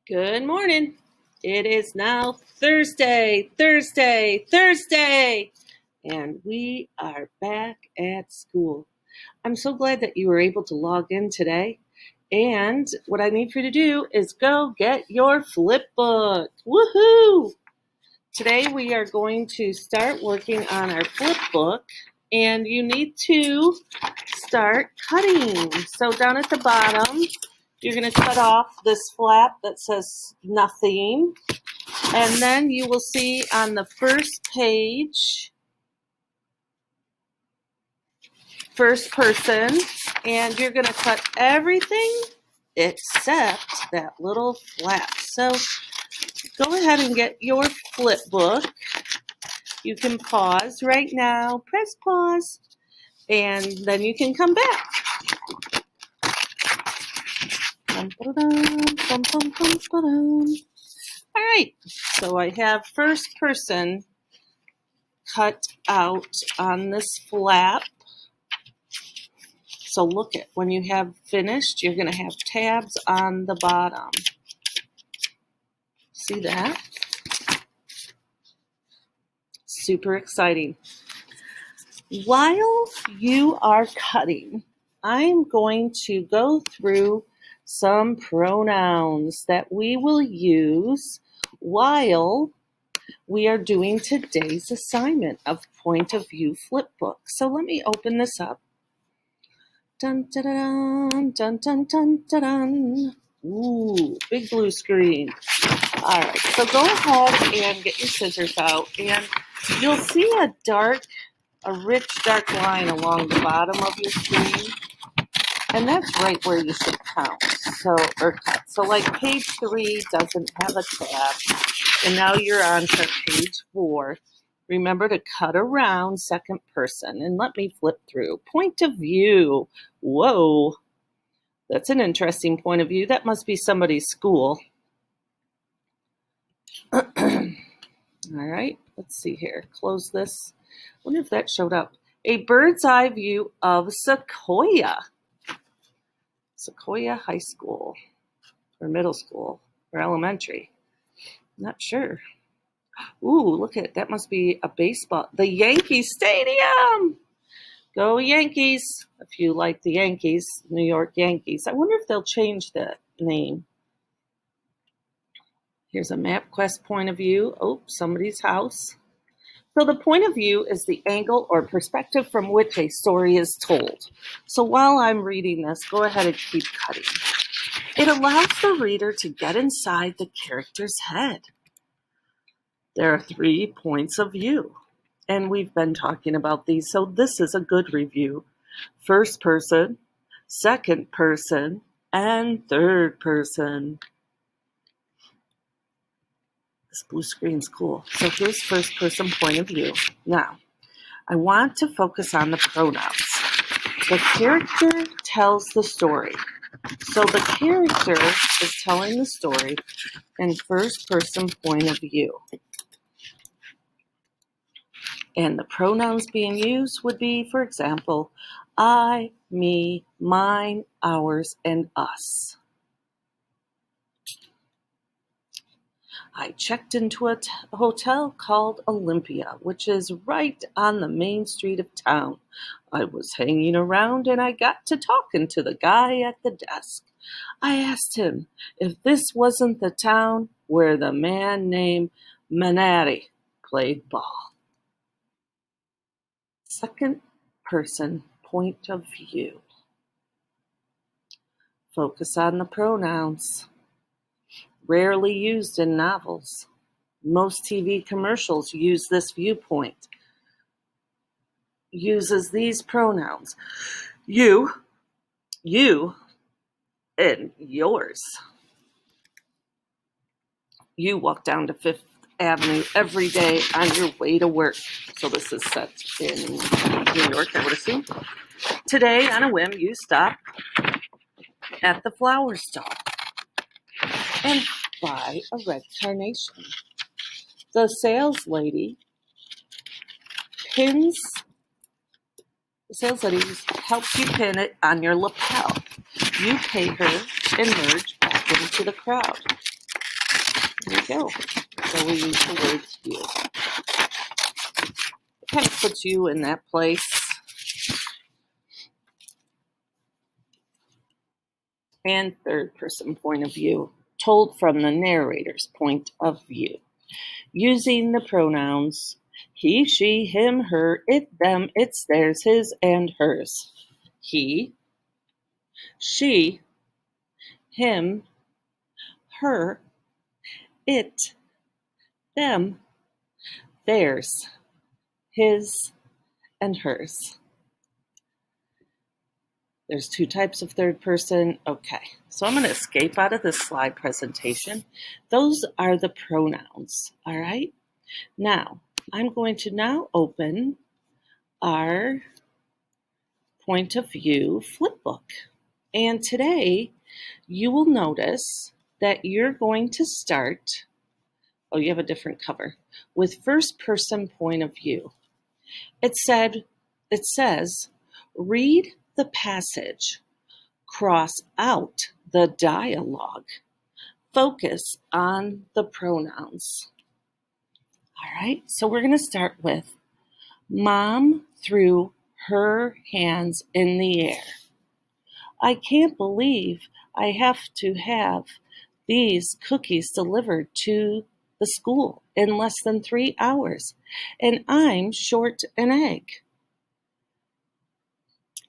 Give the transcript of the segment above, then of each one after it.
Good morning. It is now Thursday, and we are back at school. I'm so glad that you were able to log in today. And what I need for you to do is go get your Flipbook. Woohoo! Today we are going to start working on our Flipbook, and you need to start cutting. So down at the bottom, you're going to cut off this flap that says nothing. And then you will see on the first page, first person, and you're going to cut everything except that little flap. So go ahead and get your Flipbook. You can pause right now, press pause, and then you can come back. All right, so I have first person cut out on this flap. So look at when you have finished, you're going to have tabs on the bottom. See that? Super exciting. While you are cutting, I'm going to go through some pronouns that we will use while we are doing today's assignment of Point of View Flipbook. So let me open this up. Dun, dun, dun, dun, dun, dun, dun, dun. Ooh, big blue screen. All right, so go ahead and get your scissors out, and you'll see a rich dark line along the bottom of your screen, and that's right where you should count. Or cut. So like page 3 doesn't have a tab, and now you're on to page 4. Remember to cut around second person, and let me flip through. Point of view. Whoa, that's an interesting point of view. That must be somebody's school. All right, let's see here. Close this. Wonder if that showed up. A bird's eye view of Sequoia. Sequoia High School, or middle school, or elementary. Not sure. Ooh, look at it. That must be a baseball. The Yankee Stadium. Go Yankees. If you like the Yankees, New York Yankees. I wonder if they'll change the name. Here's a MapQuest point of view. Oh, somebody's house. So the point of view is the angle or perspective from which a story is told. So while I'm reading this, go ahead and keep cutting. It allows the reader to get inside the character's head. There are 3 points of view, and we've been talking about these, so this is a good review. First person, second person, and third person. This blue screen's cool. So here's first person point of view. Now, I want to focus on the pronouns. The character tells the story. So the character is telling the story in first person point of view. And the pronouns being used would be, for example, I, me, mine, ours, and us. I checked into a hotel called Olympia, which is right on the main street of town. I was hanging around and I got to talking to the guy at the desk. I asked him if this wasn't the town where the man named Manatee played ball. Second person point of view. Focus on the pronouns. Rarely used in novels. Most TV commercials use this viewpoint. Uses these pronouns. You, and yours. You walk down to Fifth Avenue every day on your way to work. So this is set in New York, I would assume. Today, on a whim, you stop at the flower stall and buy a red carnation. The sales lady helps you pin it on your lapel. You pay her and merge back into the crowd. kill. So we use the word you. It kind of puts you in that place. And third person point of view, told from the narrator's point of view. Using the pronouns he, she, him, her, it, them, its, theirs, his, and hers. He, she, him, her, it, them, theirs, his, and hers. There's two types of third person. Okay, so I'm going to escape out of this slide presentation. Those are the pronouns, all right? Now, I'm going to now open our point of view flipbook. And today, you will notice that you're going to start, oh, you have a different cover, with first person point of view. It says, read the passage, cross out the dialogue, focus on the pronouns. All right, so we're going to start with Mom threw her hands in the air. I can't believe I have to have these cookies delivered to the school in less than 3 hours, and I'm short an egg.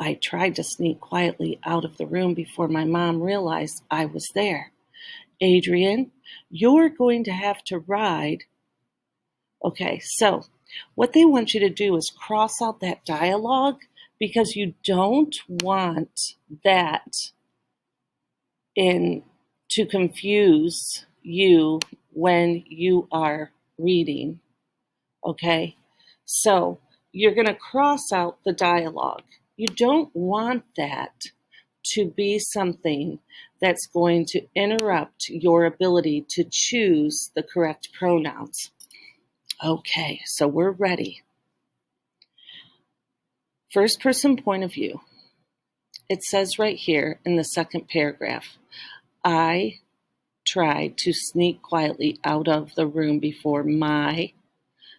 I tried to sneak quietly out of the room before my mom realized I was there. Adrian, you're going to have to ride. Okay, so what they want you to do is cross out that dialogue because you don't want that to confuse you when you are reading. Okay, so you're going to cross out the dialogue. You don't want that to be something that's going to interrupt your ability to choose the correct pronouns. Okay, so we're ready. First person point of view. It says right here in the second paragraph, I tried to sneak quietly out of the room before my.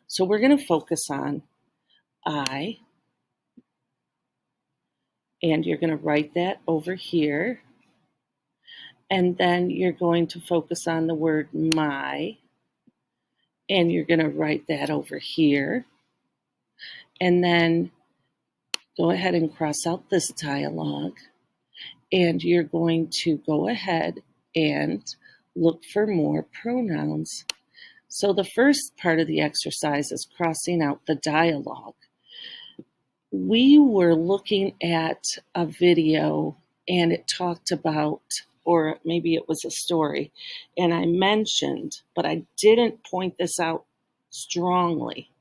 So we're going to focus on I. And you're going to write that over here. And then you're going to focus on the word my. And you're going to write that over here. And then go ahead and cross out this dialogue. And you're going to go ahead and look for more pronouns. So the first part of the exercise is crossing out the dialogue. We were looking at a video and it talked about, or maybe it was a story, and I mentioned, but I didn't point this out strongly.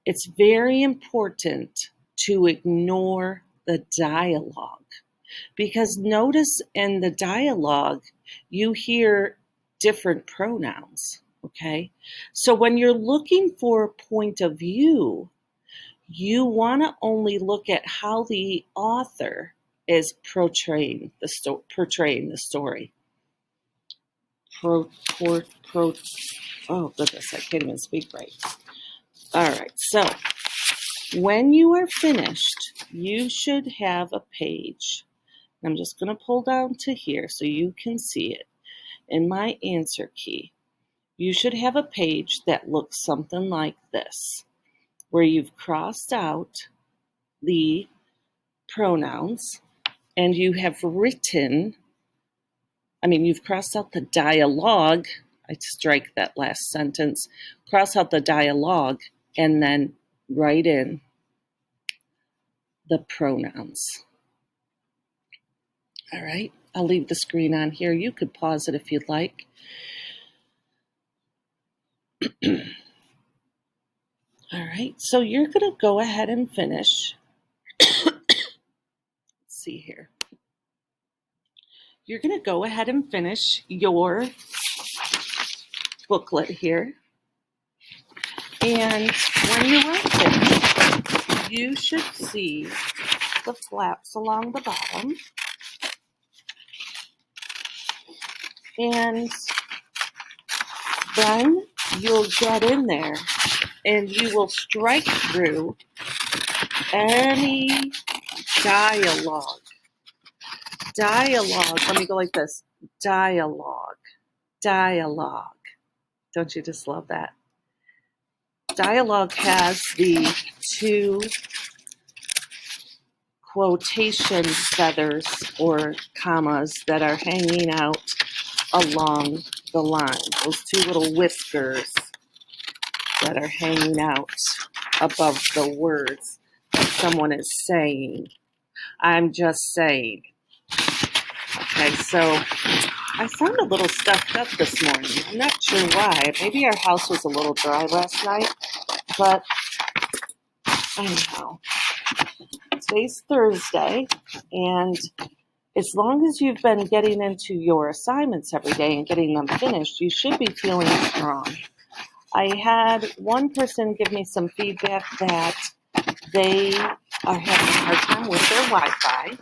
It's very important to ignore the dialogue because notice in the dialogue, you hear different pronouns, okay? So when you're looking for a point of view, you want to only look at how the author is portraying the story. Oh goodness, I can't even speak right. All right, so when you are finished, you should have a page. I'm just going to pull down to here so you can see it in my answer key. You should have a page that looks something like this, where you've crossed out the pronouns and you have you've crossed out the dialogue. I strike that last sentence. Cross out the dialogue and then write in the pronouns. All right, I'll leave the screen on here. You could pause it if you'd like. All right, so you're going to go ahead and finish. Let's see here. You're going to go ahead and finish your booklet here. And when you are finished, you should see the flaps along the bottom. And Then you'll get in there and you will strike through any dialogue. Dialogue. Let me go like this. Dialogue. Dialogue. Don't you just love that? Dialogue has the two quotation feathers or commas that are hanging out along the line. Those two little whiskers that are hanging out above the words that someone is saying. I'm just saying. Okay, so I sound a little stuffed up this morning. I'm not sure why. Maybe our house was a little dry last night, but anyhow, today's Thursday, and as long as you've been getting into your assignments every day and getting them finished, you should be feeling strong. I had one person give me some feedback that they are having a hard time with their Wi-Fi.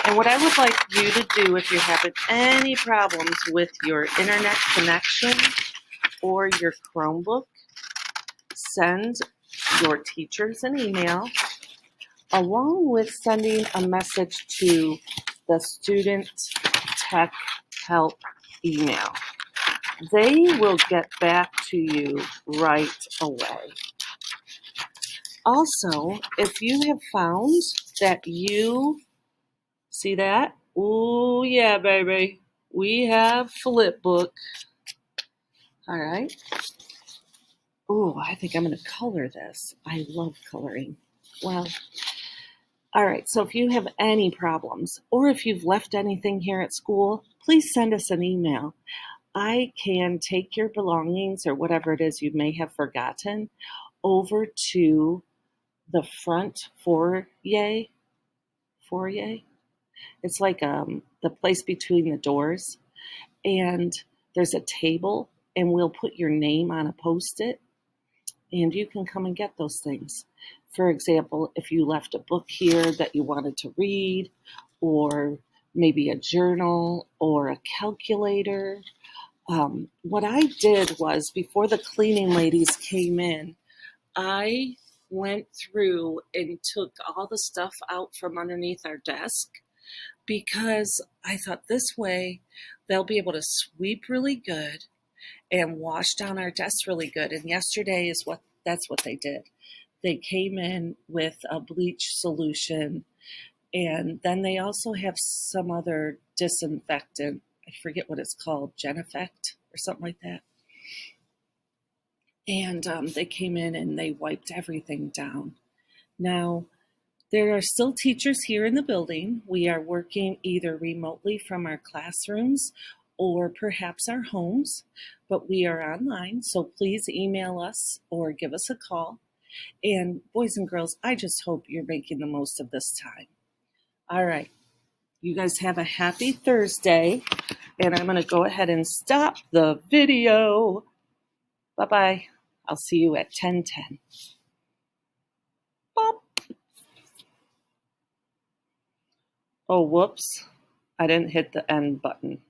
And what I would like you to do if you're having any problems with your internet connection or your Chromebook, send your teachers an email along with sending a message to the Student Tech Help email. They will get back to you right away. Also, if you have found that you see that, oh yeah, baby, we have Flipbook. All right. Oh, I think I'm going to color this. I love coloring. Well, all right. So if you have any problems or if you've left anything here at school, please send us an email. I can take your belongings or whatever it is you may have forgotten over to the front foyer. It's like the place between the doors. And there's a table, and we'll put your name on a Post-it, and you can come and get those things. For example, if you left a book here that you wanted to read, or maybe a journal or a calculator. What I did was, before the cleaning ladies came in, I went through and took all the stuff out from underneath our desk because I thought this way they'll be able to sweep really good and wash down our desks really good. And yesterday that's what they did. They came in with a bleach solution, and then they also have some other disinfectant. I forget what it's called, Geneffect or something like that. And they came in and they wiped everything down. Now, there are still teachers here in the building. We are working either remotely from our classrooms or perhaps our homes, but we are online, so please email us or give us a call. And boys and girls, I just hope you're making the most of this time. All right. You guys have a happy Thursday, and I'm going to go ahead and stop the video. Bye-bye. I'll see you at 10:10. Bop. Oh, whoops. I didn't hit the end button.